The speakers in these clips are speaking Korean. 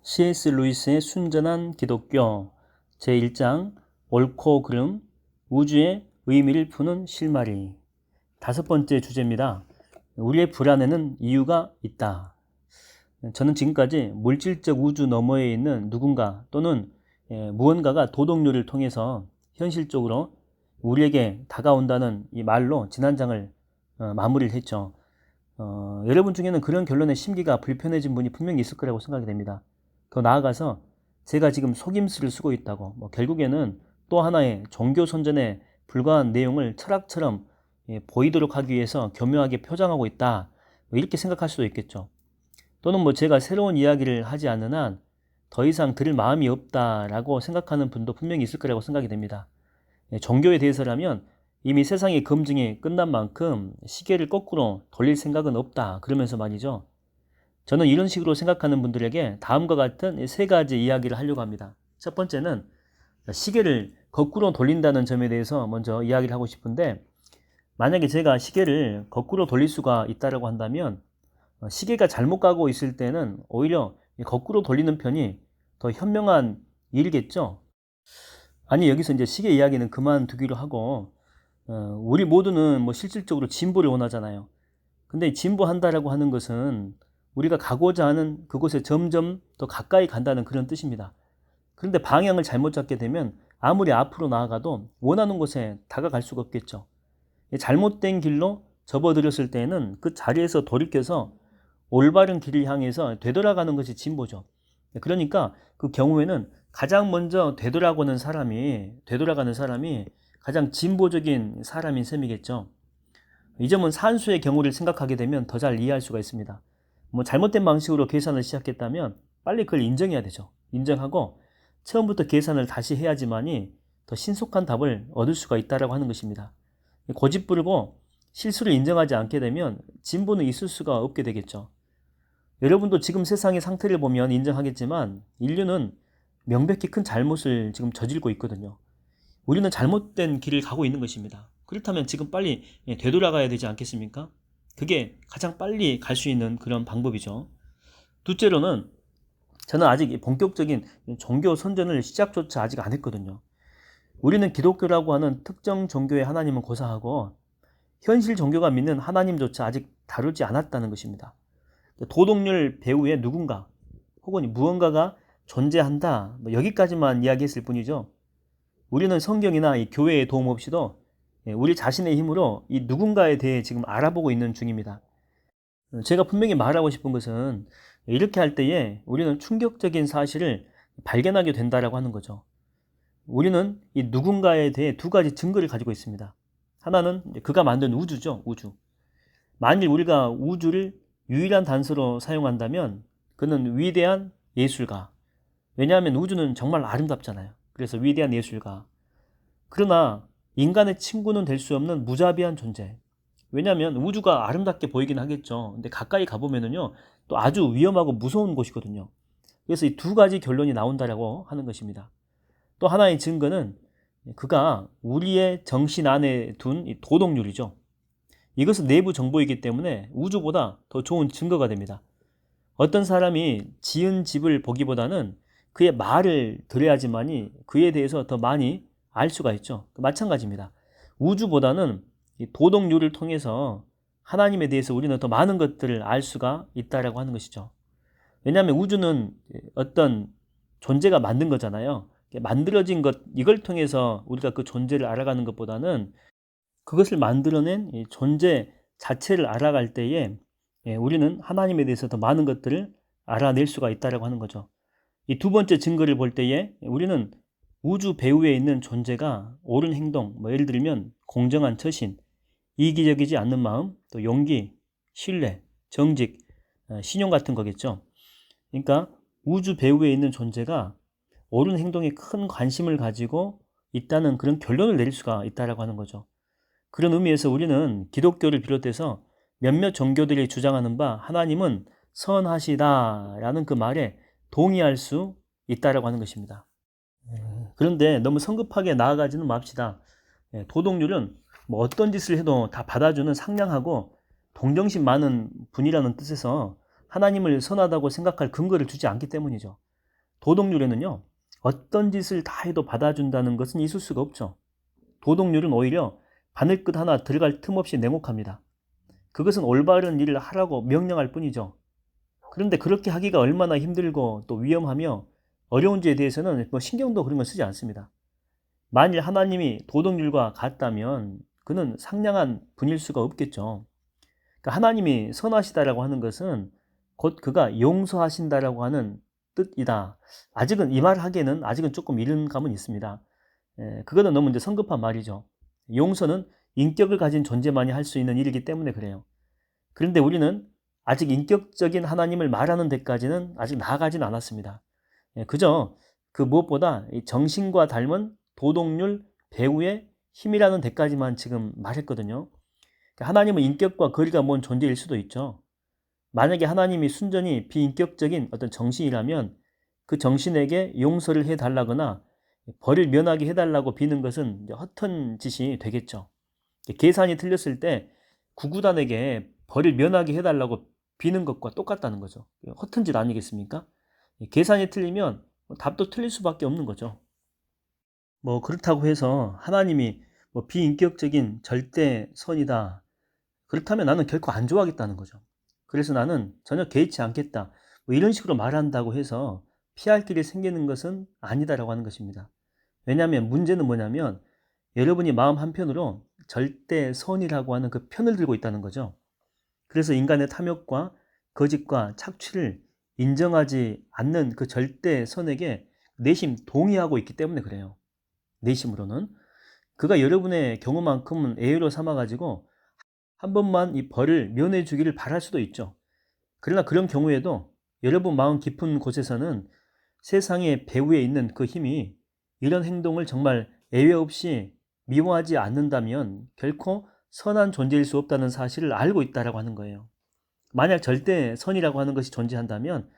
C.S. 루이스의 순전한 기독교 제1장 옳고 그름 우주의 의미를 푸는 실마리. 다섯 번째 주제입니다. 우리의 불안에는 이유가 있다. 저는 지금까지 물질적 우주 너머에 있는 누군가 또는 무언가가 도덕률을 통해서 현실적으로 우리에게 다가온다는 이 말로 지난 장을 마무리를 했죠. 여러분 중에는 그런 결론에 심기가 불편해진 분이 분명히 있을 거라고 생각이 됩니다. 더 나아가서 제가 지금 속임수를 쓰고 있다고, 결국에는 또 하나의 종교 선전에 불과한 내용을 철학처럼 보이도록 하기 위해서 교묘하게 표장하고 있다, 이렇게 생각할 수도 있겠죠. 또는 제가 새로운 이야기를 하지 않는 한 더 이상 들을 마음이 없다라고 생각하는 분도 분명히 있을 거라고 생각이 됩니다. 종교에 대해서라면 이미 세상의 검증이 끝난 만큼 시계를 거꾸로 돌릴 생각은 없다, 그러면서 말이죠. 저는 이런 식으로 생각하는 분들에게 다음과 같은 세 가지 이야기를 하려고 합니다. 첫 번째는 시계를 거꾸로 돌린다는 점에 대해서 먼저 이야기를 하고 싶은데, 만약에 제가 시계를 거꾸로 돌릴 수가 있다고 한다면 시계가 잘못 가고 있을 때는 오히려 거꾸로 돌리는 편이 더 현명한 일이겠죠. 아니, 여기서 이제 시계 이야기는 그만두기로 하고, 우리 모두는 실질적으로 진보를 원하잖아요. 근데 진보한다라고 하는 것은 우리가 가고자 하는 그곳에 점점 더 가까이 간다는 그런 뜻입니다. 그런데 방향을 잘못 잡게 되면 아무리 앞으로 나아가도 원하는 곳에 다가갈 수가 없겠죠. 잘못된 길로 접어들었을 때는 그 자리에서 돌이켜서 올바른 길을 향해서 되돌아가는 것이 진보죠. 그러니까 그 경우에는 가장 먼저 되돌아가는 사람이 가장 진보적인 사람인 셈이겠죠. 이 점은 산수의 경우를 생각하게 되면 더 잘 이해할 수가 있습니다. 잘못된 방식으로 계산을 시작했다면 빨리 그걸 인정해야 되죠. 인정하고 처음부터 계산을 다시 해야지만이 더 신속한 답을 얻을 수가 있다라고 하는 것입니다. 고집 부리고 실수를 인정하지 않게 되면 진보는 있을 수가 없게 되겠죠. 여러분도 지금 세상의 상태를 보면 인정하겠지만 인류는 명백히 큰 잘못을 지금 저질고 있거든요. 우리는 잘못된 길을 가고 있는 것입니다. 그렇다면 지금 빨리 되돌아가야 되지 않겠습니까? 그게 가장 빨리 갈 수 있는 그런 방법이죠. 둘째로는 저는 아직 본격적인 종교 선전을 시작조차 아직 안 했거든요. 우리는 기독교라고 하는 특정 종교의 하나님은 고사하고 현실 종교가 믿는 하나님조차 아직 다루지 않았다는 것입니다. 도덕률 배후에 누군가 혹은 무언가가 존재한다, 여기까지만 이야기했을 뿐이죠. 우리는 성경이나 이 교회의 도움 없이도 우리 자신의 힘으로 이 누군가에 대해 지금 알아보고 있는 중입니다. 제가 분명히 말하고 싶은 것은 이렇게 할 때에 우리는 충격적인 사실을 발견하게 된다라고 하는 거죠. 우리는 이 누군가에 대해 두 가지 증거를 가지고 있습니다. 하나는 그가 만든 우주죠, 우주. 만일 우리가 우주를 유일한 단서로 사용한다면 그는 위대한 예술가. 왜냐하면 우주는 정말 아름답잖아요. 그래서 위대한 예술가. 그러나 인간의 친구는 될 수 없는 무자비한 존재. 왜냐하면 우주가 아름답게 보이긴 하겠죠. 근데 가까이 가보면은요, 또 아주 위험하고 무서운 곳이거든요. 그래서 이 두 가지 결론이 나온다라고 하는 것입니다. 또 하나의 증거는 그가 우리의 정신 안에 둔 이 도덕률이죠. 이것은 내부 정보이기 때문에 우주보다 더 좋은 증거가 됩니다. 어떤 사람이 지은 집을 보기보다는 그의 말을 들어야지만이 그에 대해서 더 많이 알 수가 있죠. 마찬가지입니다. 우주보다는 이 도덕률을 통해서 하나님에 대해서 우리는 더 많은 것들을 알 수가 있다라고 하는 것이죠. 왜냐하면 우주는 어떤 존재가 만든 거잖아요. 만들어진 것, 이걸 통해서 우리가 그 존재를 알아가는 것보다는 그것을 만들어낸 이 존재 자체를 알아갈 때에 우리는 하나님에 대해서 더 많은 것들을 알아낼 수가 있다라고 하는 거죠. 이 두 번째 증거를 볼 때에 우리는 우주 배후에 있는 존재가 옳은 행동, 예를 들면 공정한 처신, 이기적이지 않는 마음, 또 용기, 신뢰, 정직, 신용 같은 거겠죠. 그러니까 우주 배후에 있는 존재가 옳은 행동에 큰 관심을 가지고 있다는 그런 결론을 내릴 수가 있다라고 하는 거죠. 그런 의미에서 우리는 기독교를 비롯해서 몇몇 종교들이 주장하는 바 하나님은 선하시다라는 그 말에 동의할 수 있다라고 하는 것입니다. 그런데 너무 성급하게 나아가지는 맙시다. 도덕률은 어떤 짓을 해도 다 받아주는 상냥하고 동정심 많은 분이라는 뜻에서 하나님을 선하다고 생각할 근거를 주지 않기 때문이죠. 도덕률에는요, 어떤 짓을 다 해도 받아준다는 것은 있을 수가 없죠. 도덕률은 오히려 바늘끝 하나 들어갈 틈 없이 냉혹합니다. 그것은 올바른 일을 하라고 명령할 뿐이죠. 그런데 그렇게 하기가 얼마나 힘들고 또 위험하며 어려운지에 대해서는 뭐 신경도 그런 거 쓰지 않습니다. 만일 하나님이 도덕률과 같다면 그는 상냥한 분일 수가 없겠죠. 그러니까 하나님이 선하시다라고 하는 것은 곧 그가 용서하신다라고 하는 뜻이다. 아직은 이 말 하기에는 아직은 조금 이른 감은 있습니다. 그거는 너무 이제 성급한 말이죠. 용서는 인격을 가진 존재만이 할 수 있는 일이기 때문에 그래요. 그런데 우리는 아직 인격적인 하나님을 말하는 데까지는 아직 나아가진 않았습니다. 그저 그 무엇보다 정신과 닮은 도덕률 배후의 힘이라는 데까지만 지금 말했거든요. 하나님은 인격과 거리가 먼 존재일 수도 있죠. 만약에 하나님이 순전히 비인격적인 어떤 정신이라면 그 정신에게 용서를 해달라거나 벌을 면하게 해달라고 비는 것은 허튼 짓이 되겠죠. 계산이 틀렸을 때 구구단에게 벌을 면하게 해달라고 비는 것과 똑같다는 거죠. 허튼 짓 아니겠습니까? 계산이 틀리면 답도 틀릴 수밖에 없는 거죠. 뭐 그렇다고 해서 하나님이 뭐 비인격적인 절대 선이다. 그렇다면 나는 결코 안 좋아하겠다는 거죠. 그래서 나는 전혀 개의치 않겠다. 뭐 이런 식으로 말한다고 해서 피할 길이 생기는 것은 아니다라고 하는 것입니다. 왜냐하면 문제는 뭐냐면 여러분이 마음 한편으로 절대 선이라고 하는 그 편을 들고 있다는 거죠. 그래서 인간의 탐욕과 거짓과 착취를 인정하지 않는 그 절대 선에게 내심 동의하고 있기 때문에 그래요. 내심으로는. 그가 여러분의 경우만큼은 예외로 삼아가지고 한 번만 이 벌을 면해 주기를 바랄 수도 있죠. 그러나 그런 경우에도 여러분 마음 깊은 곳에서는 세상의 배후에 있는 그 힘이 이런 행동을 정말 예외 없이 미워하지 않는다면 결코 선한 존재일 수 없다는 사실을 알고 있다라고 하는 거예요. 만약 절대 선이라고 하는 것이 존재한다면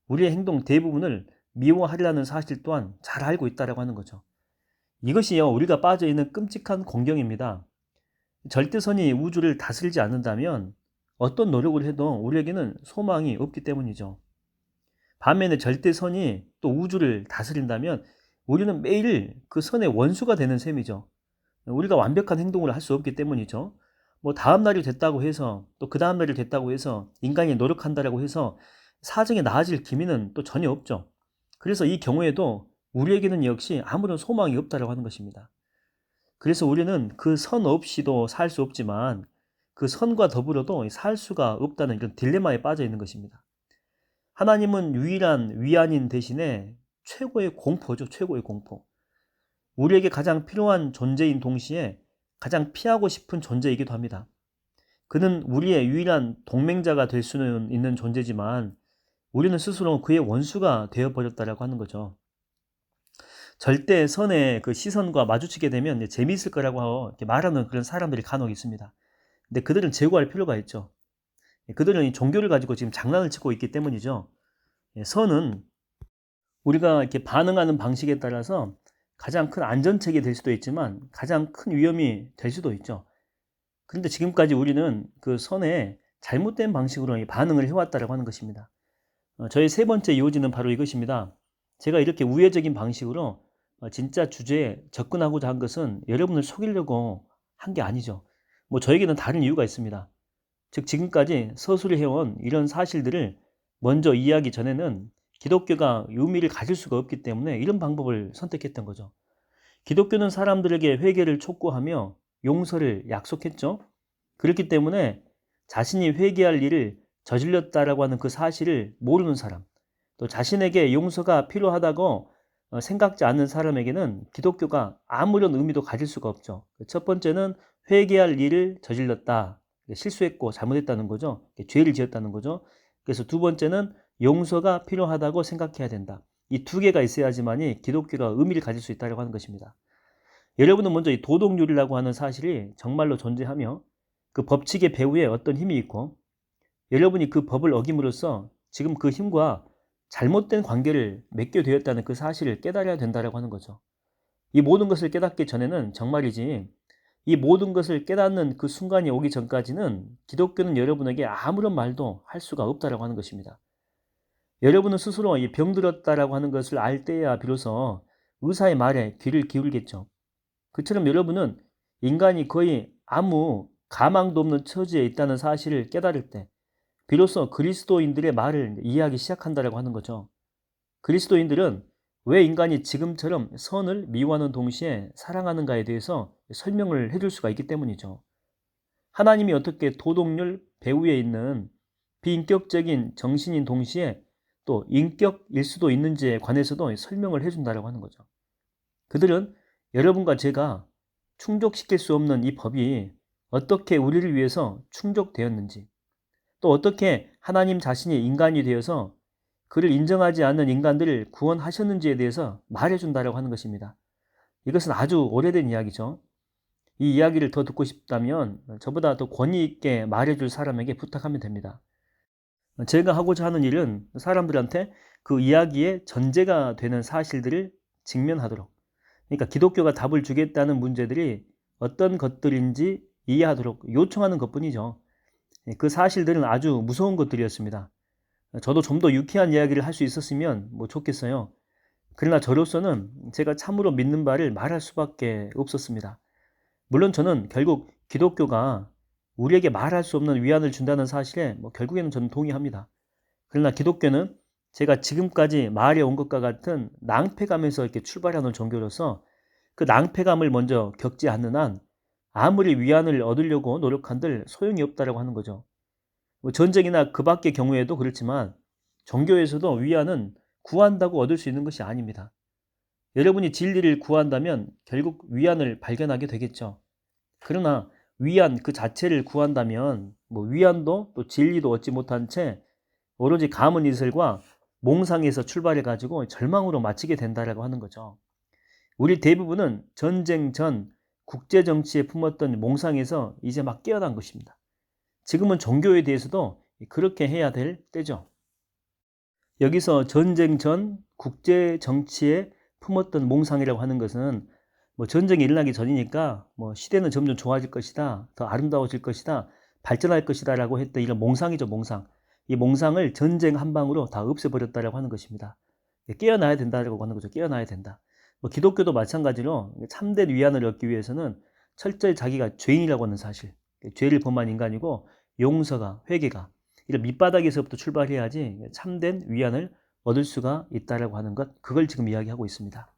우리의 행동 대부분을 미워하리라는 사실 또한 잘 알고 있다라고 하는 거죠. 이것이요, 우리가 빠져 있는 끔찍한 공경입니다. 절대선이 우주를 다스리지 않는다면 어떤 노력을 해도 우리에게는 소망이 없기 때문이죠. 반면에 절대선이 또 우주를 다스린다면 우리는 매일 그 선의 원수가 되는 셈이죠. 우리가 완벽한 행동을 할 수 없기 때문이죠. 뭐 다음 날이 됐다고 해서 또 그 다음 날이 됐다고 해서 인간이 노력한다라고 해서 사정이 나아질 기미는 또 전혀 없죠. 그래서 이 경우에도 우리에게는 역시 아무런 소망이 없다라고 하는 것입니다. 그래서 우리는 그 선 없이도 살 수 없지만 그 선과 더불어도 살 수가 없다는 이런 딜레마에 빠져 있는 것입니다. 하나님은 유일한 위안인 대신에 최고의 공포죠. 최고의 공포. 우리에게 가장 필요한 존재인 동시에 가장 피하고 싶은 존재이기도 합니다. 그는 우리의 유일한 동맹자가 될 수는 있는 존재지만 우리는 스스로 그의 원수가 되어버렸다라고 하는 거죠. 절대 선의 그 시선과 마주치게 되면 재미있을 거라고 이렇게 말하는 그런 사람들이 간혹 있습니다. 근데 그들은 제거할 필요가 있죠. 그들은 이 종교를 가지고 지금 장난을 치고 있기 때문이죠. 선은 우리가 이렇게 반응하는 방식에 따라서 가장 큰 안전책이 될 수도 있지만 가장 큰 위험이 될 수도 있죠. 그런데 지금까지 우리는 그 선에 잘못된 방식으로 반응을 해왔다라고 하는 것입니다. 저의 세 번째 요지는 바로 이것입니다. 제가 이렇게 우회적인 방식으로 진짜 주제에 접근하고자 한 것은 여러분을 속이려고 한 게 아니죠. 뭐 저에게는 다른 이유가 있습니다. 즉 지금까지 서술을 해온 이런 사실들을 먼저 이해하기 전에는 기독교가 의미를 가질 수가 없기 때문에 이런 방법을 선택했던 거죠. 기독교는 사람들에게 회개를 촉구하며 용서를 약속했죠. 그렇기 때문에 자신이 회개할 일을 저질렀다라고 하는 그 사실을 모르는 사람, 또 자신에게 용서가 필요하다고 생각지 않는 사람에게는 기독교가 아무런 의미도 가질 수가 없죠. 첫 번째는 회개할 일을 저질렀다. 실수했고 잘못했다는 거죠. 죄를 지었다는 거죠. 그래서 두 번째는 용서가 필요하다고 생각해야 된다. 이 두 개가 있어야지만이 기독교가 의미를 가질 수 있다고 하는 것입니다. 여러분은 먼저 이 도덕률이라고 하는 사실이 정말로 존재하며 그 법칙의 배후에 어떤 힘이 있고 여러분이 그 법을 어김으로써 지금 그 힘과 잘못된 관계를 맺게 되었다는 그 사실을 깨달아야 된다고 하는 거죠. 이 모든 것을 깨닫기 전에는 정말이지 이 모든 것을 깨닫는 그 순간이 오기 전까지는 기독교는 여러분에게 아무런 말도 할 수가 없다고 하는 것입니다. 여러분은 스스로 이 병들었다라고 하는 것을 알 때야 비로소 의사의 말에 귀를 기울겠죠. 그처럼 여러분은 인간이 거의 아무 가망도 없는 처지에 있다는 사실을 깨달을 때 비로소 그리스도인들의 말을 이해하기 시작한다라고 하는 거죠. 그리스도인들은 왜 인간이 지금처럼 선을 미워하는 동시에 사랑하는가에 대해서 설명을 해줄 수가 있기 때문이죠. 하나님이 어떻게 도덕률 배후에 있는 비인격적인 정신인 동시에 또 인격일 수도 있는지에 관해서도 설명을 해준다라고 하는 거죠. 그들은 여러분과 제가 충족시킬 수 없는 이 법이 어떻게 우리를 위해서 충족되었는지, 또 어떻게 하나님 자신이 인간이 되어서 그를 인정하지 않는 인간들을 구원하셨는지에 대해서 말해준다라고 하는 것입니다. 이것은 아주 오래된 이야기죠. 이 이야기를 더 듣고 싶다면 저보다 더 권위 있게 말해줄 사람에게 부탁하면 됩니다. 제가 하고자 하는 일은 사람들한테 그 이야기의 전제가 되는 사실들을 직면하도록, 그러니까 기독교가 답을 주겠다는 문제들이 어떤 것들인지 이해하도록 요청하는 것뿐이죠. 그 사실들은 아주 무서운 것들이었습니다. 저도 좀 더 유쾌한 이야기를 할 수 있었으면 좋겠어요. 그러나 저로서는 제가 참으로 믿는 바를 말할 수밖에 없었습니다. 물론 저는 결국 기독교가 우리에게 말할 수 없는 위안을 준다는 사실에 결국에는 저는 동의합니다. 그러나 기독교는 제가 지금까지 말해 온 것과 같은 낭패감에서 이렇게 출발하는 종교로서 그 낭패감을 먼저 겪지 않는 한 아무리 위안을 얻으려고 노력한들 소용이 없다라고 하는 거죠. 전쟁이나 그 밖의 경우에도 그렇지만 종교에서도 위안은 구한다고 얻을 수 있는 것이 아닙니다. 여러분이 진리를 구한다면 결국 위안을 발견하게 되겠죠. 그러나 위안 그 자체를 구한다면 위안도 또 진리도 얻지 못한 채 오로지 감은 이슬과 몽상에서 출발해 가지고 절망으로 마치게 된다라고 하는 거죠. 우리 대부분은 전쟁 전 국제 정치에 품었던 몽상에서 이제 막 깨어난 것입니다. 지금은 종교에 대해서도 그렇게 해야 될 때죠. 여기서 전쟁 전 국제 정치에 품었던 몽상이라고 하는 것은 전쟁이 일어나기 전이니까 시대는 점점 좋아질 것이다, 더 아름다워질 것이다, 발전할 것이다 라고 했던 이런 몽상이죠. 몽상. 이 몽상을 전쟁 한 방으로 다 없애버렸다라고 하는 것입니다. 깨어나야 된다라고 하는 거죠. 깨어나야 된다. 기독교도 마찬가지로 참된 위안을 얻기 위해서는 철저히 자기가 죄인이라고 하는 사실, 죄를 범한 인간이고 용서가, 회개가 이런 밑바닥에서부터 출발해야지 참된 위안을 얻을 수가 있다라고 하는 것, 그걸 지금 이야기하고 있습니다.